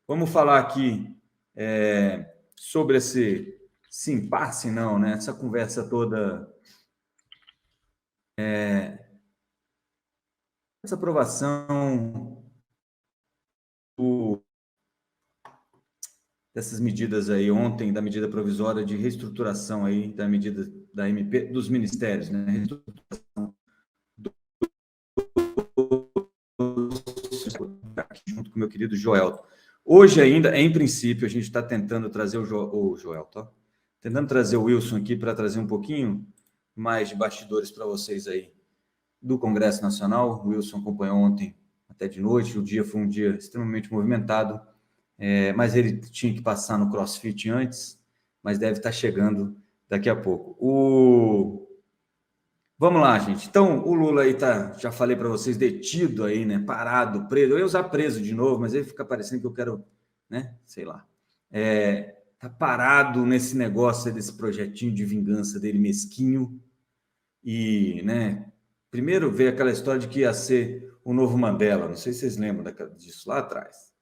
Vamos falar aqui sobre esse impasse, não, né? Essa conversa toda, essa aprovação dessas medidas aí ontem, da medida provisória de reestruturação aí da medida da MP dos ministérios, né? Reestruturação junto com o meu querido Joel. Hoje ainda, em princípio, a gente está tentando trazer o Joel, tá? Tentando trazer o Wilson aqui para trazer um pouquinho mais de bastidores para vocês aí do Congresso Nacional. O Wilson acompanhou ontem até de noite, o dia foi um dia extremamente movimentado, mas ele tinha que passar no CrossFit antes, mas deve estar chegando daqui a pouco. Vamos lá, gente. Então, o Lula aí tá, já falei para vocês, detido aí, né? Parado, preso. Eu ia usar preso de novo, mas aí fica parecendo que eu quero, né? Sei lá. Tá parado nesse negócio desse projetinho de vingança dele mesquinho. E, né? Primeiro veio aquela história de que ia ser o novo Mandela. Não sei se vocês lembram disso lá atrás.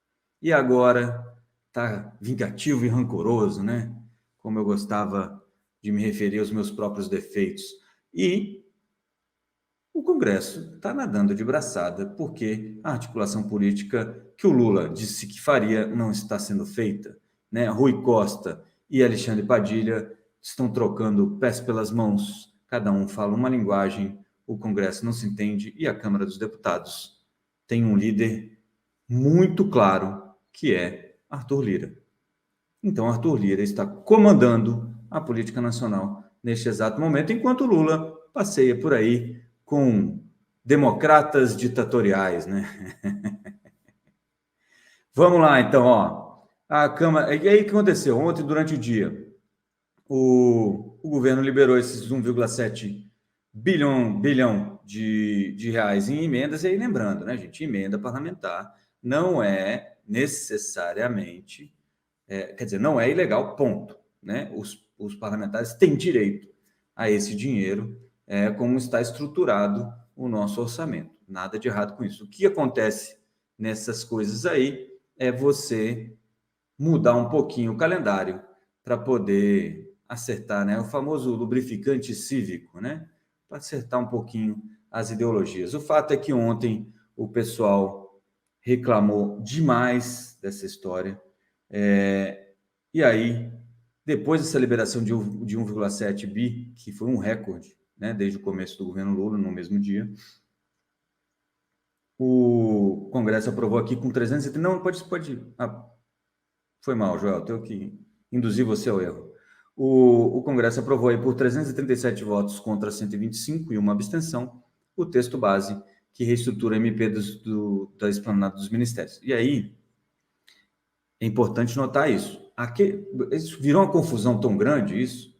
E agora tá vingativo e rancoroso, né? Como eu gostava de me referir aos meus próprios defeitos. E o Congresso está nadando de braçada, porque a articulação política que o Lula disse que faria não está sendo feita. Né? Rui Costa e Alexandre Padilha estão trocando pés pelas mãos, cada um fala uma linguagem, o Congresso não se entende e a Câmara dos Deputados tem um líder muito claro, que é Arthur Lira. Então, Arthur Lira está comandando a política nacional neste exato momento, enquanto Lula passeia por aí com democratas ditatoriais, né? Vamos lá, então, ó. A Câmara. E aí, o que aconteceu? Ontem, durante o dia, o governo liberou esses 1,7 bilhão de reais em emendas. E aí, lembrando, né, gente? Emenda parlamentar não é necessariamente. Quer dizer, não é ilegal, ponto. Né? Os parlamentares têm direito a esse dinheiro, como está estruturado o nosso orçamento. Nada de errado com isso. O que acontece nessas coisas aí é você mudar um pouquinho o calendário para poder acertar, né? O famoso lubrificante cívico, né? Para acertar um pouquinho as ideologias. O fato é que ontem o pessoal reclamou demais dessa história. E aí, depois dessa liberação de 1,7 bi, que foi um recorde, né, desde o começo do governo Lula, no mesmo dia, o Congresso aprovou aqui com 330... Não, pode... foi mal, Joel, tenho que induzir você ao erro. O Congresso aprovou aí por 337 votos contra 125 e uma abstenção o texto base que reestrutura a MP da esplanada dos ministérios. E aí, é importante notar isso. Isso virou uma confusão tão grande, isso,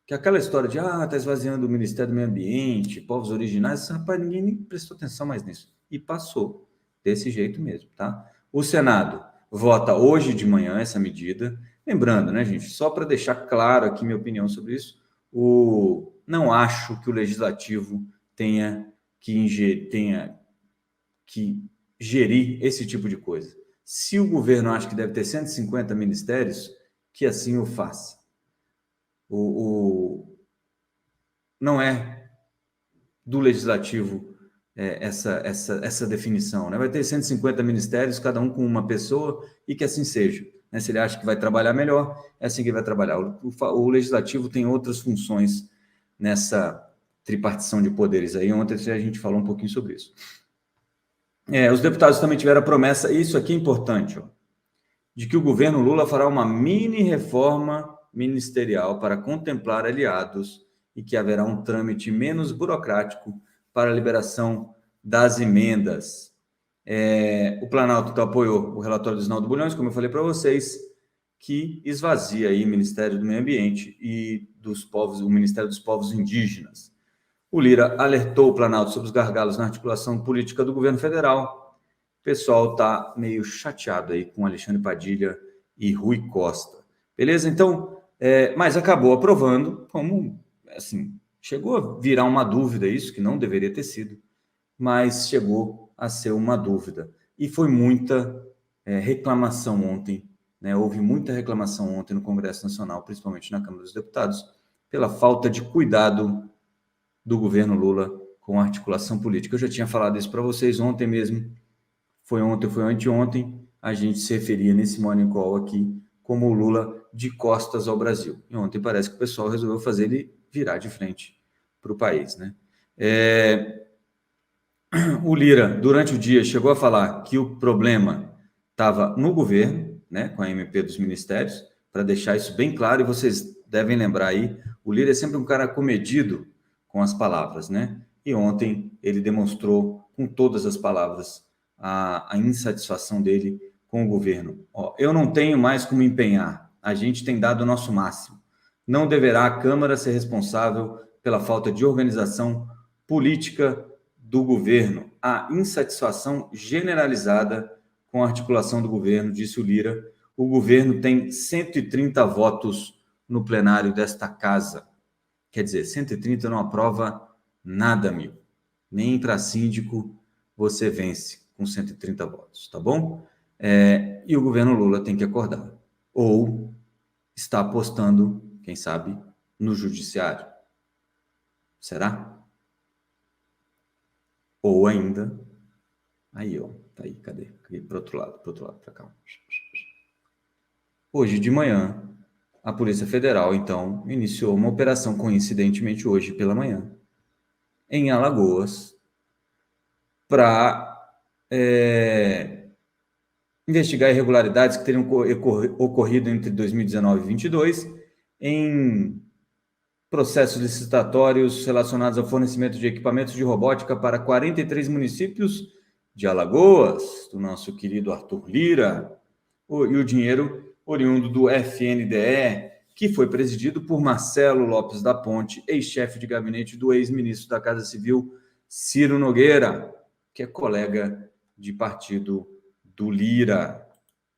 que aquela história de, tá esvaziando o Ministério do Meio Ambiente, povos originários, rapaz, ninguém nem prestou atenção mais nisso. E passou desse jeito mesmo, tá? O Senado vota hoje de manhã essa medida. Lembrando, né, gente, só para deixar claro aqui minha opinião sobre isso, não acho que o Legislativo tenha que gerir esse tipo de coisa. Se o governo acha que deve ter 150 ministérios, que assim o faça. Não é do legislativo essa definição. Né? Vai ter 150 ministérios, cada um com uma pessoa, e que assim seja. Né? Se ele acha que vai trabalhar melhor, é assim que ele vai trabalhar. O legislativo tem outras funções nessa tripartição de poderes. Aí ontem a gente falou um pouquinho sobre isso. Os deputados também tiveram a promessa, isso aqui é importante, ó, de que o governo Lula fará uma mini reforma ministerial para contemplar aliados e que haverá um trâmite menos burocrático para a liberação das emendas. O Planalto apoiou o relatório do Isnaldo Bulhões, como eu falei para vocês, que esvazia aí o Ministério do Meio Ambiente e o Ministério dos Povos Indígenas. O Lira alertou o Planalto sobre os gargalos na articulação política do governo federal. O pessoal está meio chateado aí com Alexandre Padilha e Rui Costa. Beleza? Então, mas acabou aprovando, como, assim, chegou a virar uma dúvida isso, que não deveria ter sido, mas chegou a ser uma dúvida. E foi muita reclamação ontem, né? Houve muita reclamação ontem no Congresso Nacional, principalmente na Câmara dos Deputados, pela falta de cuidado do governo Lula com a articulação política. Eu já tinha falado isso para vocês ontem mesmo, foi ontem, foi anteontem, a gente se referia nesse Morning Call aqui como o Lula de costas ao Brasil. E ontem parece que o pessoal resolveu fazer ele virar de frente para o país, né? O Lira, durante o dia, chegou a falar que o problema estava no governo, né, com a MP dos ministérios, para deixar isso bem claro, e vocês devem lembrar aí, o Lira é sempre um cara comedido com as palavras, né? E ontem ele demonstrou com todas as palavras a insatisfação dele com o governo. Ó, eu não tenho mais como empenhar, a gente tem dado o nosso máximo. Não deverá a Câmara ser responsável pela falta de organização política do governo, a insatisfação generalizada com a articulação do governo, disse o Lira. O governo tem 130 votos no plenário desta casa. Quer dizer, 130 não aprova nada, amigo. Nem para síndico você vence com 130 votos, tá bom? E o governo Lula tem que acordar. Ou está apostando, quem sabe, no judiciário. Será? Ou ainda, aí, ó, tá aí, cadê? Para outro lado, para cá. Hoje de manhã, a Polícia Federal, então, iniciou uma operação, coincidentemente hoje pela manhã, em Alagoas, para investigar irregularidades que teriam ocorrido entre 2019 e 2022 em processos licitatórios relacionados ao fornecimento de equipamentos de robótica para 43 municípios de Alagoas, do nosso querido Arthur Lira, e o dinheiro oriundo do FNDE, que foi presidido por Marcelo Lopes da Ponte, ex-chefe de gabinete do ex-ministro da Casa Civil, Ciro Nogueira, que é colega de partido do Lira,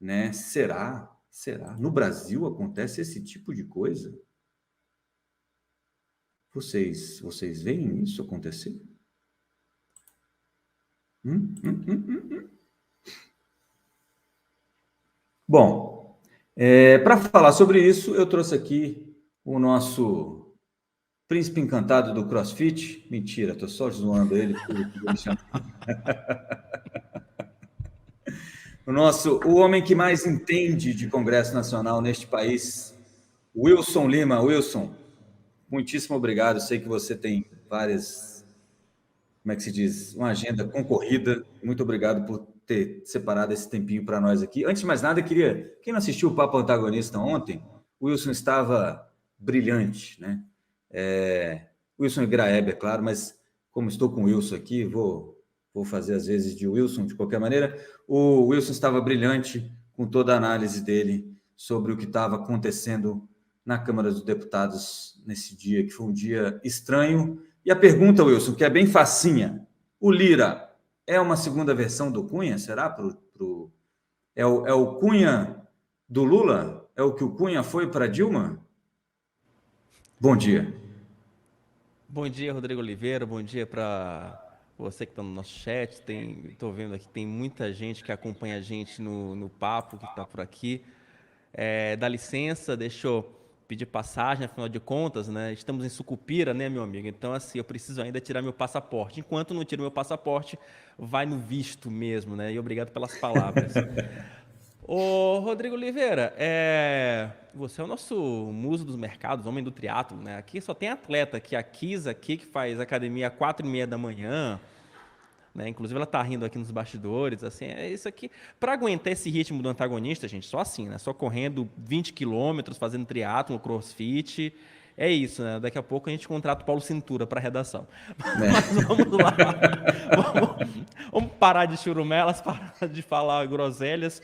né? Será? No Brasil acontece esse tipo de coisa? Vocês veem isso acontecer? Bom, para falar sobre isso, eu trouxe aqui o nosso príncipe encantado do CrossFit. Mentira, estou só zoando ele. O homem que mais entende de Congresso Nacional neste país, Wilson Lima. Wilson, muitíssimo obrigado. Sei que você tem várias, como é que se diz, uma agenda concorrida. Muito obrigado por ter separado esse tempinho para nós aqui. Antes de mais nada, quem não assistiu o Papo Antagonista ontem, o Wilson estava brilhante, né? Wilson e Graeb, é claro, mas como estou com o Wilson aqui, vou fazer às vezes de Wilson, de qualquer maneira. O Wilson estava brilhante com toda a análise dele sobre o que estava acontecendo na Câmara dos Deputados nesse dia, que foi um dia estranho. E a pergunta, Wilson, que é bem facinha: o Lira é uma segunda versão do Cunha? Será? É o Cunha do Lula? É o que o Cunha foi para Dilma? Bom dia. Bom dia, Rodrigo Oliveira. Bom dia para você que está no nosso chat. Estou vendo aqui que tem muita gente que acompanha a gente no papo, que está por aqui. Dá licença, deixa eu pedir passagem, afinal de contas, né? Estamos em Sucupira, né, meu amigo? Então, assim, eu preciso ainda tirar meu passaporte. Enquanto não tiro meu passaporte, vai no visto mesmo, né? E obrigado pelas palavras. Ô, Rodrigo Oliveira, você é o nosso muso dos mercados, homem do triatlo, né? Aqui só tem atleta, que a Kisa aqui, que faz academia às 4h30 da manhã, né? Inclusive ela tá rindo aqui nos bastidores, assim, é isso aqui. Para aguentar esse ritmo do antagonista, gente, só assim, né? Só correndo 20 quilômetros, fazendo triatlo, crossfit, é isso, né? Daqui a pouco a gente contrata o Paulo Cintura para redação. Mas vamos lá. Vamos parar de churumelas, parar de falar groselhas.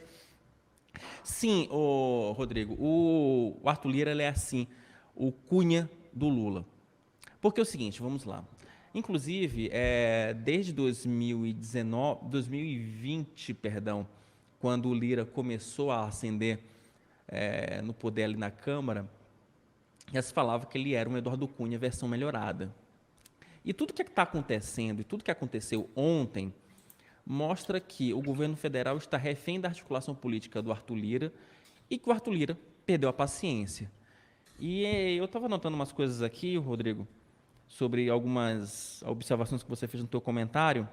Sim, Rodrigo, o Arthur Lira ele é assim, o Cunha do Lula. Porque é o seguinte, vamos lá. Inclusive, desde 2020, perdão, quando o Lira começou a ascender no poder ali na Câmara, já se falava que ele era um Eduardo Cunha versão melhorada. E tudo que está acontecendo, e tudo que aconteceu ontem, mostra que o governo federal está refém da articulação política do Arthur Lira e que o Arthur Lira perdeu a paciência. E eu estava anotando umas coisas aqui, Rodrigo, sobre algumas observações que você fez no teu comentário.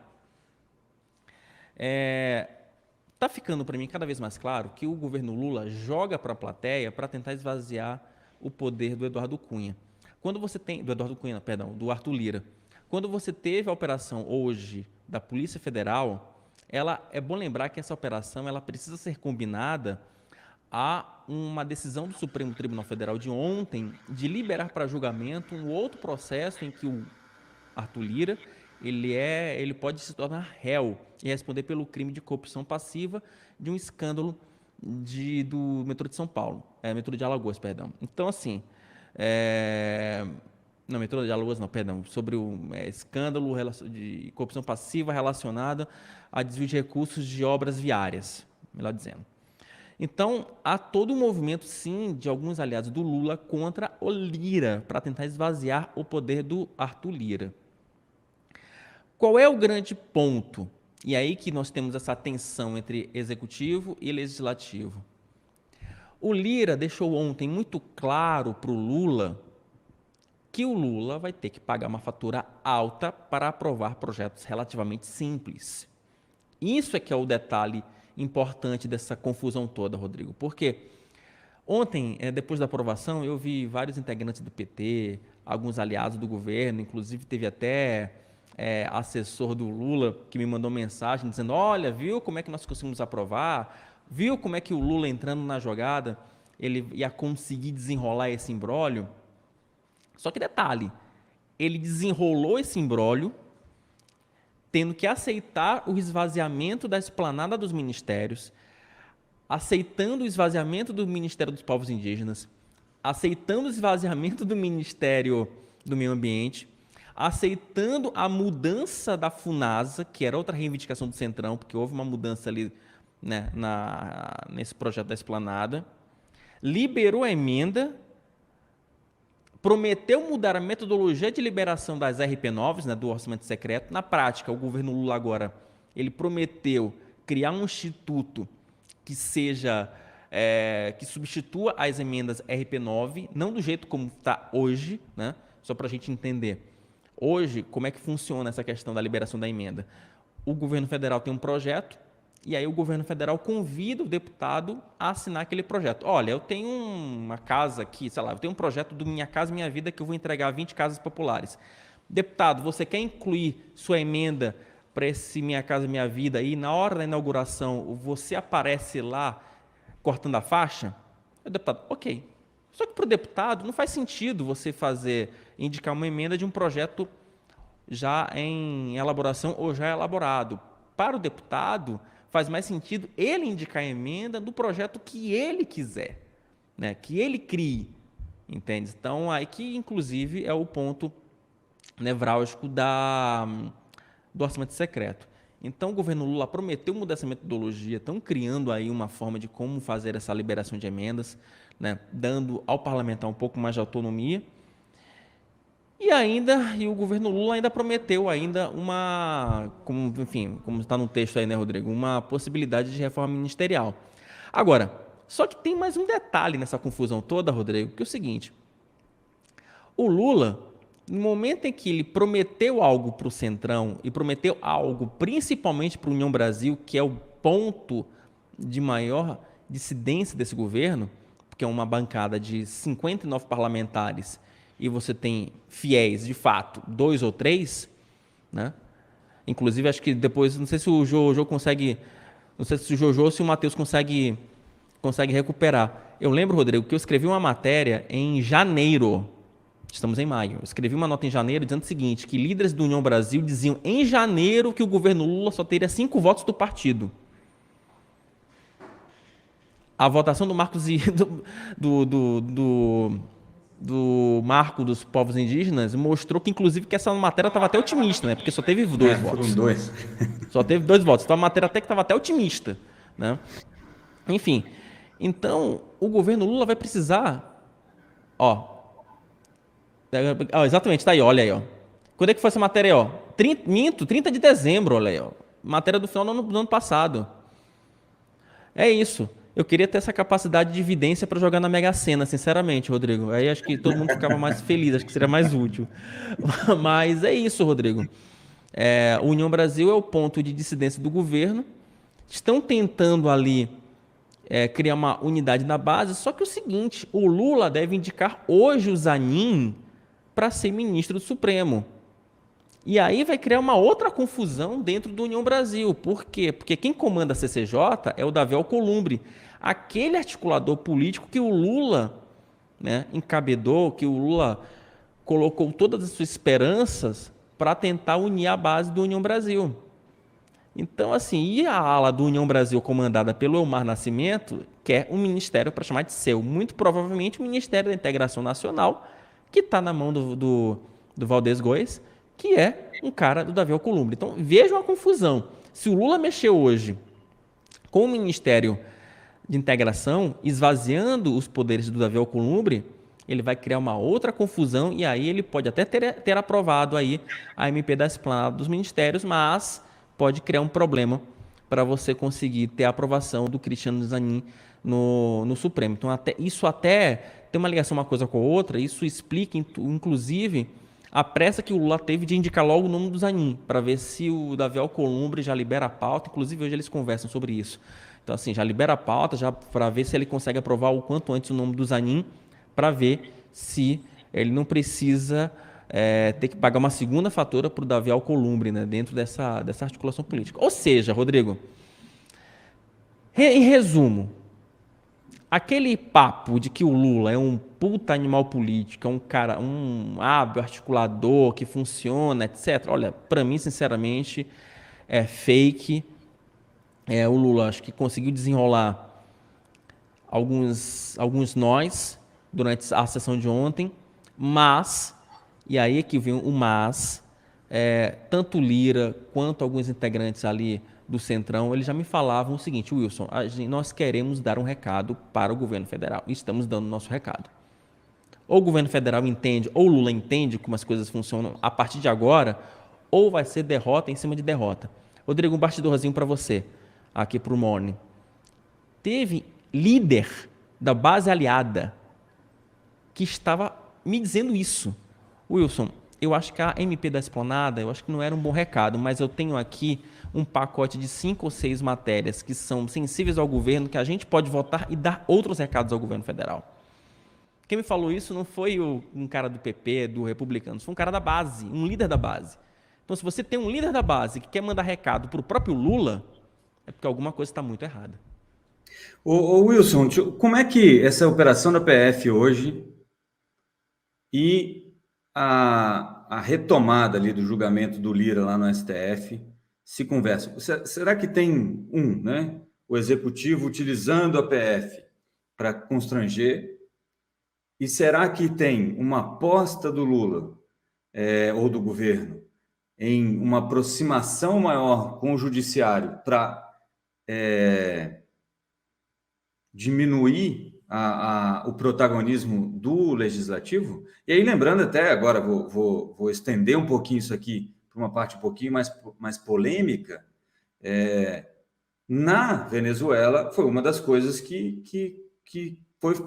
Está ficando para mim cada vez mais claro que o governo Lula joga para a plateia para tentar esvaziar o poder do Eduardo Cunha. Quando você tem do Eduardo Cunha, perdão, do Arthur Lira. Quando você teve a operação hoje da Polícia Federal, é bom lembrar que essa operação ela precisa ser combinada a uma decisão do Supremo Tribunal Federal de ontem de liberar para julgamento um outro processo em que o Arthur Lira ele pode se tornar réu e responder pelo crime de corrupção passiva de um escândalo do metrô de São Paulo, metrô de Alagoas, perdão. Então, assim, não, metrô de Alagoas não, perdão, sobre o escândalo de corrupção passiva relacionada a desvio de recursos de obras viárias, melhor dizendo. Então, há todo um movimento, sim, de alguns aliados do Lula contra o Lira, para tentar esvaziar o poder do Arthur Lira. Qual é o grande ponto? E aí que nós temos essa tensão entre executivo e legislativo. O Lira deixou ontem muito claro para o Lula que o Lula vai ter que pagar uma fatura alta para aprovar projetos relativamente simples. Isso é que é o detalhe importante dessa confusão toda, Rodrigo, porque ontem, depois da aprovação, eu vi vários integrantes do PT, alguns aliados do governo, inclusive teve até assessor do Lula que me mandou mensagem dizendo, olha, viu como é que nós conseguimos aprovar? Viu como é que o Lula entrando na jogada, ele ia conseguir desenrolar esse imbróglio? Só que detalhe, ele desenrolou esse imbróglio tendo que aceitar o esvaziamento da esplanada dos ministérios, aceitando o esvaziamento do Ministério dos Povos Indígenas, aceitando o esvaziamento do Ministério do Meio Ambiente, aceitando a mudança da FUNASA, que era outra reivindicação do Centrão, porque houve uma mudança ali, né, nesse projeto da esplanada, liberou a emenda, prometeu mudar a metodologia de liberação das RP9s, né, do orçamento secreto. Na prática, o governo Lula agora ele prometeu criar um instituto que seja que substitua as emendas RP9, não do jeito como está hoje, né, só para a gente entender. Hoje, como é que funciona essa questão da liberação da emenda? O governo federal tem um projeto, e aí o governo federal convida o deputado a assinar aquele projeto. Olha, eu tenho uma casa aqui, sei lá, eu tenho um projeto do Minha Casa Minha Vida que eu vou entregar 20 casas populares. Deputado, você quer incluir sua emenda para esse Minha Casa Minha Vida e na hora da inauguração você aparece lá cortando a faixa? O deputado, ok. Só que para o deputado não faz sentido você indicar uma emenda de um projeto já em elaboração ou já elaborado. Para o deputado, faz mais sentido ele indicar a emenda do projeto que ele quiser, né? Que ele crie, entende? Então, aí que, inclusive, é o ponto nevrálgico do orçamento secreto. Então, o governo Lula prometeu mudar essa metodologia, estão criando aí uma forma de como fazer essa liberação de emendas, né? Dando ao parlamentar um pouco mais de autonomia. E o governo Lula ainda prometeu como está no texto aí, né, Rodrigo, uma possibilidade de reforma ministerial. Agora, só que tem mais um detalhe nessa confusão toda, Rodrigo, que é o seguinte: o Lula, no momento em que ele prometeu algo para o Centrão e prometeu algo principalmente para a União Brasil, que é o ponto de maior dissidência desse governo, porque é uma bancada de 59 parlamentares e você tem fiéis, de fato, 2 ou 3, né? Inclusive, acho que depois, não sei se o Jojo consegue, não sei se o Jojo ou se o Matheus consegue recuperar. Eu lembro, Rodrigo, que eu escrevi uma matéria em janeiro, estamos em maio, eu escrevi uma nota em janeiro dizendo o seguinte, que líderes do União Brasil diziam em janeiro que o governo Lula só teria 5 votos do partido. A votação do Marcos do Marco dos Povos Indígenas mostrou que, inclusive, que essa matéria estava até otimista, né? Porque só teve 2 votos. Foram 2. Só teve 2 votos. Então, a matéria até que estava até otimista, né? Enfim, então, o governo Lula vai precisar... exatamente, está aí, olha aí. Ó. Quando é que foi essa matéria? 30 de dezembro, olha aí. Ó. matéria do final do ano passado. É isso. Eu queria ter essa capacidade de evidência para jogar na Mega Sena, sinceramente, Rodrigo. Aí acho que todo mundo ficava mais feliz, acho que seria mais útil. Mas é isso, Rodrigo. O União Brasil é o ponto de dissidência do governo. Estão tentando ali criar uma unidade na base, só que é o seguinte, o Lula deve indicar hoje o Zanin para ser ministro do Supremo. E aí vai criar uma outra confusão dentro do União Brasil. Por quê? Porque quem comanda a CCJ é o Davi Alcolumbre, aquele articulador político que o Lula, né, encabedou, que o Lula colocou todas as suas esperanças para tentar unir a base do União Brasil. Então, assim, e a ala do União Brasil, comandada pelo Elmar Nascimento, quer um ministério para chamar de seu. Muito provavelmente o Ministério da Integração Nacional, que está na mão do Valdez Góes, que é um cara do Davi Alcolumbre. Então, vejam a confusão. Se o Lula mexeu hoje com o Ministério de Integração, esvaziando os poderes do Davi Alcolumbre, ele vai criar uma outra confusão e aí ele pode até ter aprovado aí a MP da esplanada dos ministérios, mas pode criar um problema para você conseguir ter a aprovação do Cristiano Zanin no Supremo. Então, isso até tem uma ligação uma coisa com a outra, isso explica, inclusive, a pressa que o Lula teve de indicar logo o nome do Zanin, para ver se o Davi Alcolumbre já libera a pauta. Inclusive, hoje eles conversam sobre isso. Então, assim, já libera a pauta, já para ver se ele consegue aprovar o quanto antes o nome do Zanin, para ver se ele não precisa ter que pagar uma segunda fatura para o Davi Alcolumbre, né, dentro dessa articulação política. Ou seja, Rodrigo, em resumo, aquele papo de que o Lula é um puta animal político, é um cara, um hábil articulador que funciona, etc. Olha, para mim, sinceramente, é fake. O Lula acho que conseguiu desenrolar alguns nós durante a sessão de ontem, mas, e aí é que vem o mas, tanto Lira quanto alguns integrantes ali do Centrão, eles já me falavam o seguinte: Wilson, nós queremos dar um recado para o governo federal, e estamos dando o nosso recado. Ou o governo federal entende, ou o Lula entende como as coisas funcionam a partir de agora, ou vai ser derrota em cima de derrota. Rodrigo, um bastidorzinho para você, aqui para o Morning. Teve líder da base aliada que estava me dizendo isso. Wilson, eu acho que a MP da esplanada, eu acho que não era um bom recado, mas eu tenho aqui um pacote de 5 ou 6 matérias que são sensíveis ao governo, que a gente pode votar e dar outros recados ao governo federal. Quem me falou isso não foi um cara do PP, do Republicanos, foi um cara da base, um líder da base. Então, se você tem um líder da base que quer mandar recado para o próprio Lula, é porque alguma coisa está muito errada. Ô Wilson, como é que essa operação da PF hoje e a retomada ali do julgamento do Lira lá no STF se conversam? Será que tem né, o executivo utilizando a PF para constranger? E será que tem uma aposta do Lula ou do governo em uma aproximação maior com o judiciário para diminuir o protagonismo do legislativo? E aí, lembrando até, agora vou estender um pouquinho isso aqui para uma parte um pouquinho mais polêmica, na Venezuela foi uma das coisas que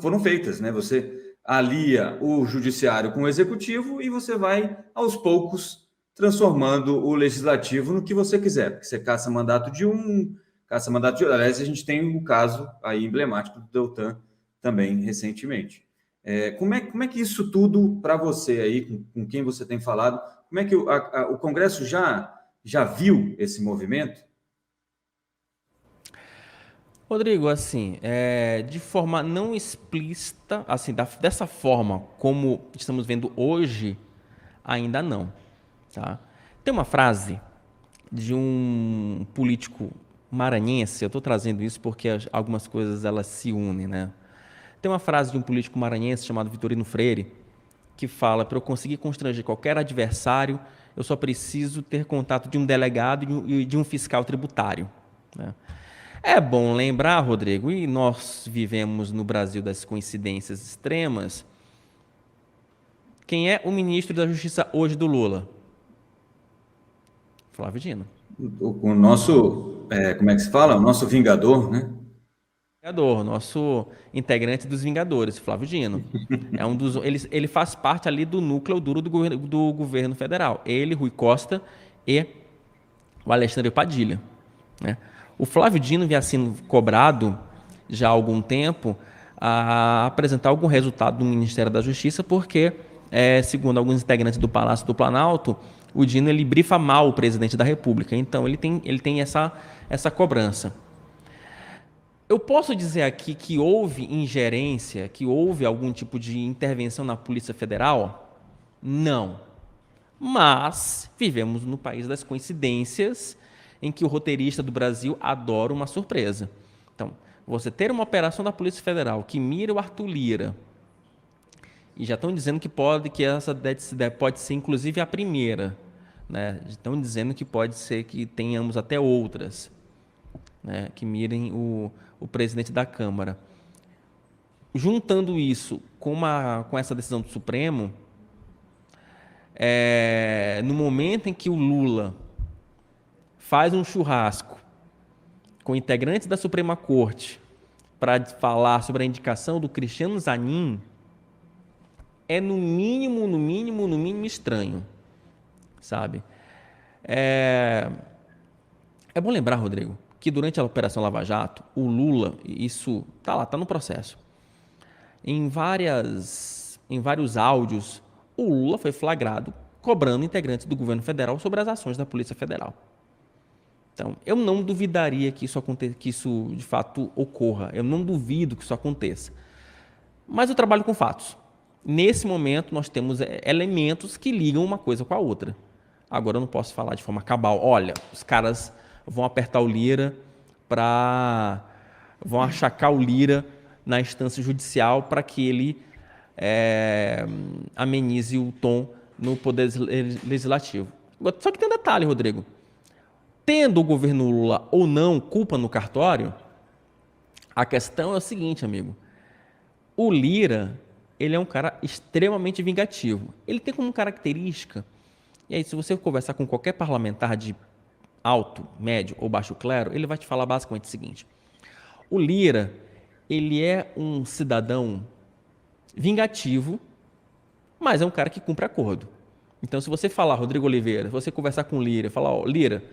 foram feitas, né? Você alia o judiciário com o executivo e você vai, aos poucos, transformando o legislativo no que você quiser, porque você caça mandato de um, caça mandato de outro. Aliás, a gente tem o caso aí emblemático do Deltan também recentemente. Como é que isso tudo, para você aí, com quem você tem falado, como é que o Congresso já viu esse movimento? Rodrigo, assim, de forma não explícita, assim, dessa forma como estamos vendo hoje, ainda não, tá? Tem uma frase de um político maranhense, eu estou trazendo isso porque algumas coisas elas se unem, né? Tem uma frase de um político maranhense chamado Vitorino Freire, que fala: para eu conseguir constranger qualquer adversário, eu só preciso ter contato de um delegado e de um fiscal tributário, né? É bom lembrar, Rodrigo, e nós vivemos no Brasil das coincidências extremas, quem é o ministro da Justiça hoje do Lula? Flávio Dino. O nosso, como é que se fala? O nosso vingador, né? Vingador, nosso integrante dos Vingadores, Flávio Dino. Ele faz parte ali do núcleo duro do governo federal. Ele, Rui Costa e o Alexandre Padilha, né? O Flávio Dino vinha sendo cobrado já há algum tempo a apresentar algum resultado do Ministério da Justiça, porque, segundo alguns integrantes do Palácio do Planalto, o Dino ele brifa mal o presidente da República. Então ele tem essa cobrança. Eu posso dizer aqui que houve ingerência, que houve algum tipo de intervenção na Polícia Federal? Não. Mas vivemos no país das coincidências, em que o roteirista do Brasil adora uma surpresa. Então, você ter uma operação da Polícia Federal que mira o Arthur Lira, e já estão dizendo que essa pode ser inclusive a primeira, né? Estão dizendo que pode ser que tenhamos até outras, né, que mirem o presidente da Câmara. Juntando isso com essa decisão do Supremo, no momento em que o Lula faz um churrasco com integrantes da Suprema Corte para falar sobre a indicação do Cristiano Zanin, é no mínimo estranho, sabe? É bom lembrar, Rodrigo, que durante a Operação Lava Jato, o Lula, isso tá lá, tá no processo. Em vários áudios, o Lula foi flagrado cobrando integrantes do governo federal sobre as ações da Polícia Federal. Então, eu não duvidaria que isso de fato ocorra. Eu não duvido que isso aconteça. Mas eu trabalho com fatos. Nesse momento, nós temos elementos que ligam uma coisa com a outra. Agora, eu não posso falar de forma cabal. Olha, os caras vão apertar o Lira vão achacar o Lira na instância judicial para que ele amenize o tom no Poder Legislativo. Só que tem um detalhe, Rodrigo. Tendo o governo Lula ou não culpa no cartório, a questão é o seguinte, amigo. O Lira, ele é um cara extremamente vingativo. Ele tem como característica, e aí se você conversar com qualquer parlamentar de alto, médio ou baixo clero, ele vai te falar basicamente o seguinte. O Lira, ele é um cidadão vingativo, mas é um cara que cumpre acordo. Então, se você falar, Rodrigo Oliveira, se você conversar com o Lira, falar, ó, Lira,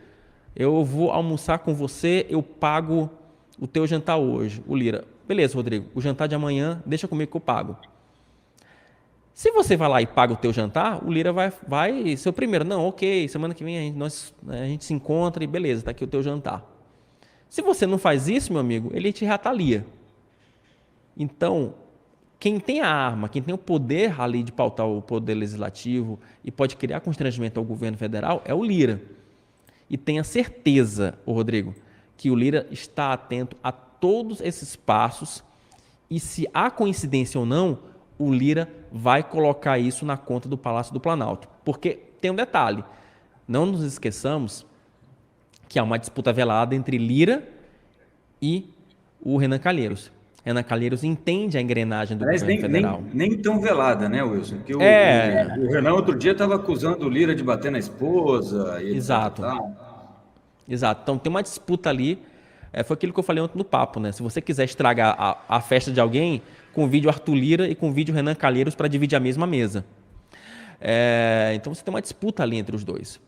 eu vou almoçar com você, eu pago o teu jantar hoje. O Lira, beleza, Rodrigo, o jantar de amanhã, deixa comigo que eu pago. Se você vai lá e paga o teu jantar, o Lira vai ser o primeiro. Não, ok, semana que vem a gente se encontra e beleza, tá aqui o teu jantar. Se você não faz isso, meu amigo, ele te retalia. Então, quem tem a arma, quem tem o poder ali de pautar o poder legislativo e pode criar constrangimento ao governo federal é o Lira. E tenha certeza, Rodrigo, que o Lira está atento a todos esses passos e se há coincidência ou não, o Lira vai colocar isso na conta do Palácio do Planalto. Porque tem um detalhe, não nos esqueçamos que há uma disputa velada entre Lira e o Renan Calheiros. Renan Calheiros entende a engrenagem do Aliás, governo federal. nem tão velada, né, Wilson? Porque É, o Renan outro dia estava acusando o Lira de bater na esposa e etc e exato. tal. Exato. Então tem uma disputa ali. Foi aquilo que eu falei ontem no papo, né? Se você quiser estragar a festa de alguém, convide o Arthur Lira e convide o Renan Calheiros para dividir a mesma mesa. Então você tem uma disputa ali entre os dois.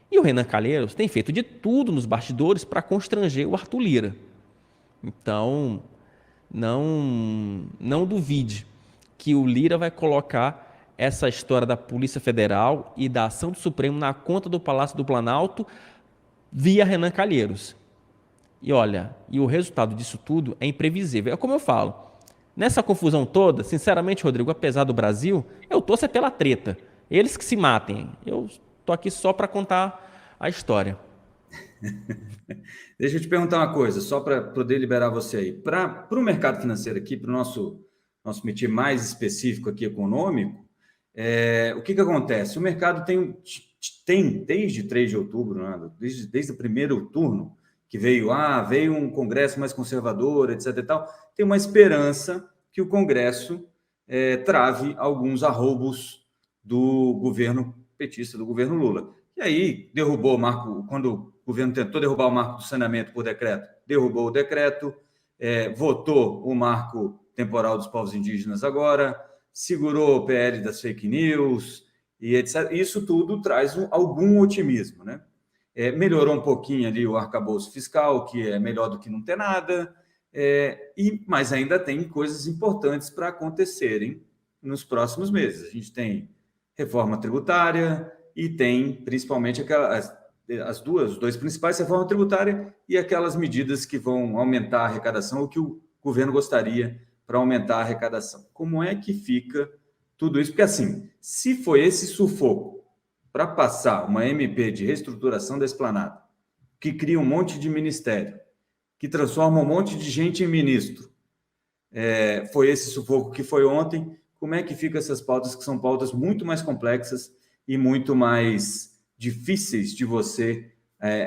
E o Renan Calheiros tem feito de tudo nos bastidores para constranger o Arthur Lira. Então, não duvide que o Lira vai colocar essa história da Polícia Federal e da ação do Supremo na conta do Palácio do Planalto via Renan Calheiros. E olha, e o resultado disso tudo é imprevisível. É como eu falo, nessa confusão toda, sinceramente, Rodrigo, apesar do Brasil, eu torço pela treta. Eles que se matem. Eu estou aqui só para contar a história. Deixa eu te perguntar uma coisa, só para poder liberar você aí. Para o mercado financeiro aqui, para o nosso métier mais específico aqui, econômico, o que acontece? O mercado tem desde 3 de outubro, né, desde o primeiro turno, que veio um Congresso mais conservador, etc. e tal, tem uma esperança que o Congresso trave alguns arroubos do governo petista, do governo Lula. E aí derrubou o marco, quando o governo tentou derrubar o marco do saneamento por decreto, derrubou o decreto, votou o marco temporal dos povos indígenas agora, segurou o PL das fake news e etc. Isso tudo traz algum otimismo, né? Melhorou um pouquinho ali o arcabouço fiscal, que é melhor do que não ter nada, mas ainda tem coisas importantes para acontecerem nos próximos meses. A gente tem reforma tributária e tem principalmente os dois principais, reforma tributária e aquelas medidas que vão aumentar a arrecadação, o que o governo gostaria para aumentar a arrecadação. Como é que fica tudo isso? Porque, assim, se foi esse sufoco para passar uma MP de reestruturação da Esplanada, que cria um monte de ministério, que transforma um monte de gente em ministro, foi esse sufoco que foi ontem, como é que ficam essas pautas, que são pautas muito mais complexas e muito mais difíceis de você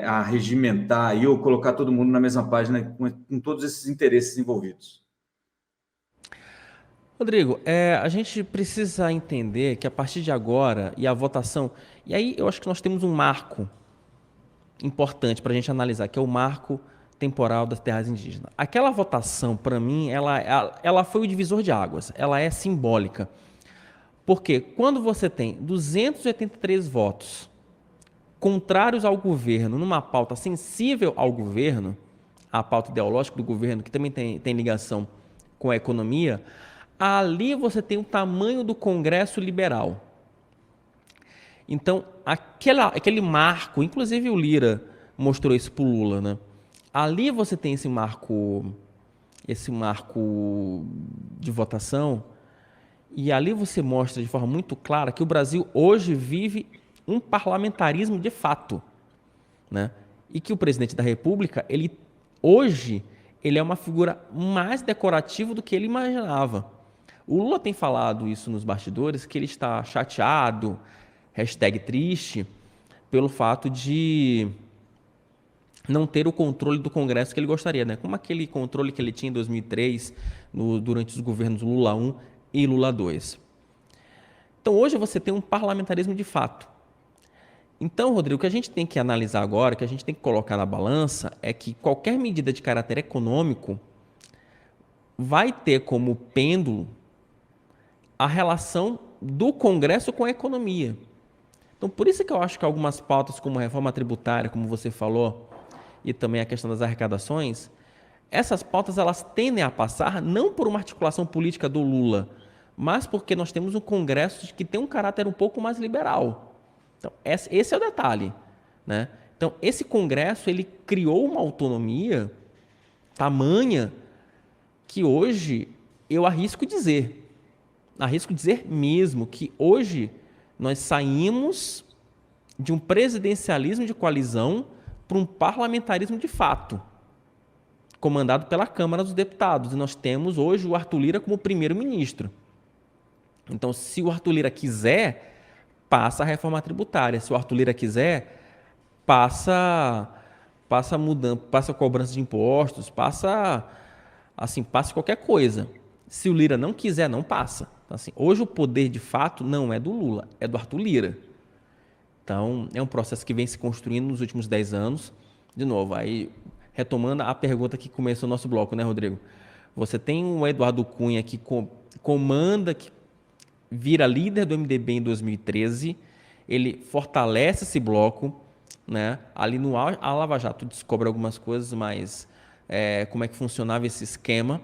arregimentar ou colocar todo mundo na mesma página com todos esses interesses envolvidos? Rodrigo, a gente precisa entender que a partir de agora e a votação, e aí eu acho que nós temos um marco importante para a gente analisar, que é o marco temporal das terras indígenas. Aquela votação, para mim, ela foi o divisor de águas, ela é simbólica. Porque quando você tem 283 votos contrários ao governo, numa pauta sensível ao governo, a pauta ideológica do governo, que também tem ligação com a economia, ali você tem o tamanho do Congresso liberal. Então, aquele marco, inclusive o Lira mostrou isso para o Lula, né? Ali você tem esse marco de votação, e ali você mostra de forma muito clara que o Brasil hoje vive um parlamentarismo de fato, né? E que o presidente da República, hoje, ele é uma figura mais decorativa do que ele imaginava. O Lula tem falado isso nos bastidores, que ele está chateado, #triste, pelo fato de não ter o controle do Congresso que ele gostaria, né? Como aquele controle que ele tinha em 2003, durante os governos Lula I e Lula II. Então, hoje você tem um parlamentarismo de fato. Então, Rodrigo, o que a gente tem que analisar agora, que a gente tem que colocar na balança, é que qualquer medida de caráter econômico vai ter como pêndulo a relação do Congresso com a economia. Então, por isso que eu acho que algumas pautas, como a reforma tributária, como você falou, e também a questão das arrecadações, essas pautas elas tendem a passar não por uma articulação política do Lula, mas porque nós temos um Congresso que tem um caráter um pouco mais liberal. Então, esse é o detalhe, né? Então, esse Congresso ele criou uma autonomia tamanha que hoje eu arrisco dizer mesmo, que hoje nós saímos de um presidencialismo de coalizão para um parlamentarismo de fato, comandado pela Câmara dos Deputados. E nós temos hoje o Arthur Lira como primeiro-ministro. Então, se o Arthur Lira quiser, passa a reforma tributária. Se o Arthur Lira quiser, passa a cobrança de impostos, passa qualquer coisa. Se o Lira não quiser, não passa. Então, assim, hoje o poder de fato não é do Lula, é do Arthur Lira. Então, é um processo que vem se construindo nos últimos 10 anos. De novo, aí retomando a pergunta que começou o nosso bloco, né, Rodrigo? Você tem o Eduardo Cunha que comanda, que vira líder do MDB em 2013, ele fortalece esse bloco, né? Ali no a Lava Jato descobre algumas coisas, mas como é que funcionava esse esquema,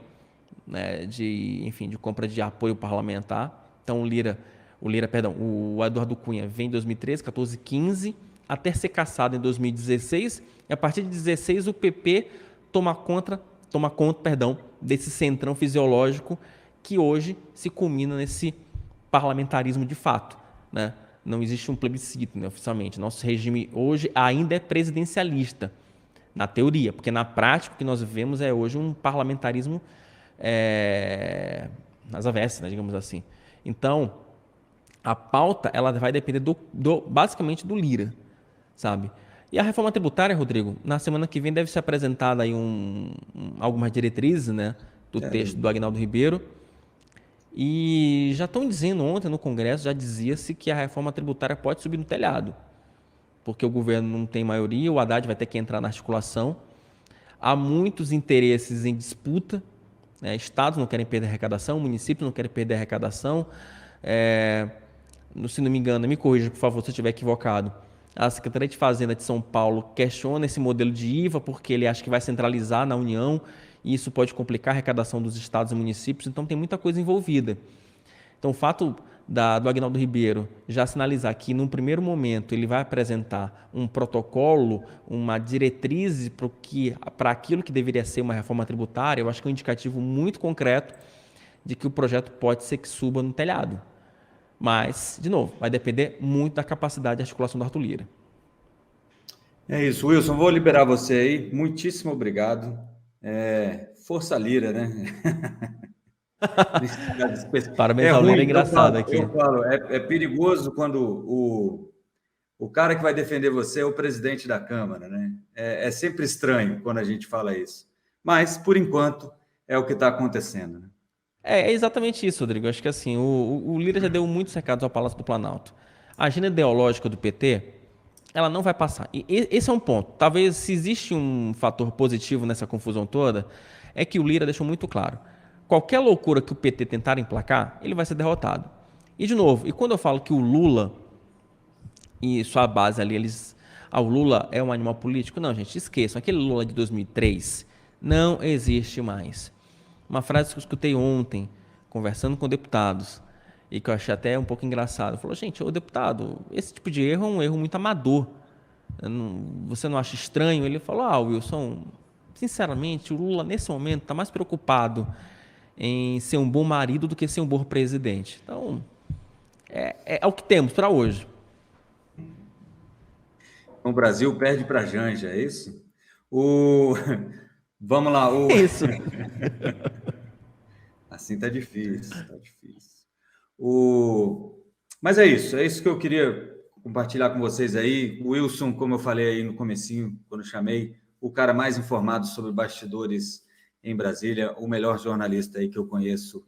né, de compra de apoio parlamentar. Então o Eduardo Cunha vem em 2013, 14, 15, até ser cassado em 2016, e a partir de 2016 o PP toma conta desse centrão fisiológico que hoje se culmina nesse parlamentarismo de fato, né? Não existe um plebiscito, né, oficialmente. Nosso regime hoje ainda é presidencialista, na teoria, porque na prática o que nós vivemos é hoje um parlamentarismo nas avessas, né, digamos assim. Então, a pauta ela vai depender basicamente do Lira, sabe? E a reforma tributária, Rodrigo, na semana que vem deve ser apresentada aí algumas diretrizes, né, do texto do Aguinaldo Ribeiro. E já estão dizendo, ontem no Congresso já dizia-se que a reforma tributária pode subir no telhado. porque o governo não tem maioria, o Haddad vai ter que entrar na articulação. Há muitos interesses em disputa, né? Estados não querem perder arrecadação, municípios não querem perder arrecadação. É, se não me engano, me corrija, por favor, se eu estiver equivocado. A Secretaria de Fazenda de São Paulo questiona esse modelo de IVA porque ele acha que vai centralizar na União e isso pode complicar a arrecadação dos estados e municípios, então tem muita coisa envolvida. Então, o fato do Agnaldo Ribeiro já sinalizar que, num primeiro momento, ele vai apresentar um protocolo, uma diretriz para aquilo que deveria ser uma reforma tributária, eu acho que é um indicativo muito concreto de que o projeto pode ser que suba no telhado. Mas, de novo, vai depender muito da capacidade de articulação do Arthur Lira. É isso, Wilson. Vou liberar você aí. Muitíssimo obrigado. Força Lira, né? Parabéns É ao Lira, é ruim, engraçado aqui. eu falo, é perigoso quando o cara que vai defender você é o presidente da Câmara, né? É sempre estranho quando a gente fala isso. Mas, por enquanto, é o que está acontecendo, né? É exatamente isso, Rodrigo. Acho que assim, o Lira já deu muitos recados ao Palácio do Planalto. A agenda ideológica do PT, ela não vai passar. E esse é um ponto. Talvez, se existe um fator positivo nessa confusão toda, é que o Lira deixou muito claro. Qualquer loucura que o PT tentar emplacar, ele vai ser derrotado. E, de novo, quando eu falo que o Lula e sua base ali, o Lula é um animal político? Não, gente, esqueçam. Aquele Lula de 2003 não existe mais. Uma frase que eu escutei ontem, conversando com deputados, e que eu achei até um pouco engraçado. Falou, gente, ô deputado, esse tipo de erro é um erro muito amador. Você não acha estranho? Ele falou, Wilson, sinceramente, o Lula nesse momento está mais preocupado em ser um bom marido do que ser um bom presidente. Então, é o que temos para hoje. O Brasil perde para a Janja, é isso? Vamos lá. É isso. Assim tá difícil, tá difícil. Mas é isso que eu queria compartilhar com vocês aí. O Wilson, como eu falei aí no comecinho, quando chamei, o cara mais informado sobre bastidores em Brasília, o melhor jornalista aí que eu conheço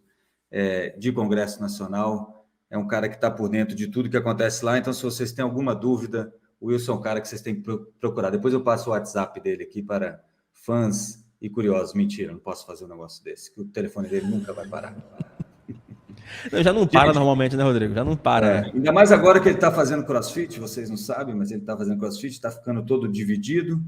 de Congresso Nacional, é um cara que está por dentro de tudo que acontece lá. Então, se vocês têm alguma dúvida, o Wilson é um cara que vocês têm que procurar. Depois eu passo o WhatsApp dele aqui para fãs e curiosos. Mentira, não posso fazer um negócio desse, que o telefone dele nunca vai parar. Já não para normalmente, né, Rodrigo? Já não para, né? Ainda mais agora que ele está fazendo crossfit, vocês não sabem, mas ele está fazendo crossfit, está ficando todo dividido,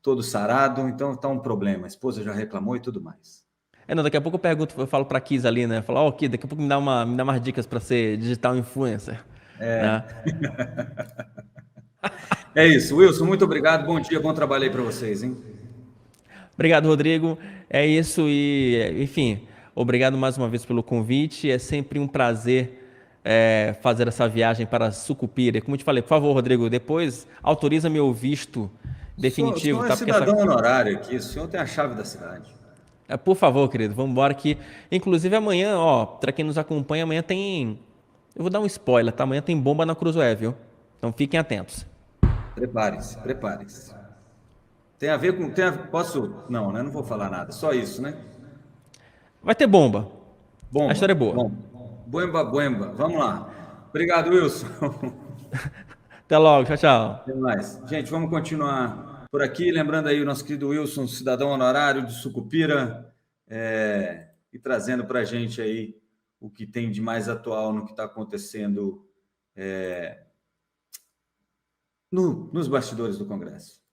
todo sarado, então está um problema. A esposa já reclamou e tudo mais. Não, daqui a pouco eu falo pra Kiz ali, né? Falo, Kiz, daqui a pouco me dá umas dicas para ser digital influencer. Né? É isso, Wilson, muito obrigado, bom dia, bom trabalho aí para vocês, hein? Obrigado, Rodrigo. É isso e, enfim, obrigado mais uma vez pelo convite. É sempre um prazer fazer essa viagem para Sucupira. Como eu te falei, por favor, Rodrigo, depois autoriza meu visto definitivo. O senhor é Tá? cidadão honorário aqui, o senhor tem a chave da cidade. Por favor, querido, vamos embora aqui. Inclusive amanhã, para quem nos acompanha, amanhã tem... Eu vou dar um spoiler, tá? Amanhã tem bomba na Cruzoé, viu? Então fiquem atentos. Preparem-se, preparem-se. Tem a ver com... Posso? Não, né? Não vou falar nada, só isso, né? Vai ter bomba. Bomba. A história é boa. Bom. Buemba, buemba. Vamos lá. Obrigado, Wilson. Até logo. Tchau, tchau. Até mais. Gente, vamos continuar por aqui. Lembrando aí o nosso querido Wilson, cidadão honorário de Sucupira, e trazendo para a gente aí o que tem de mais atual no que está acontecendo nos bastidores do Congresso.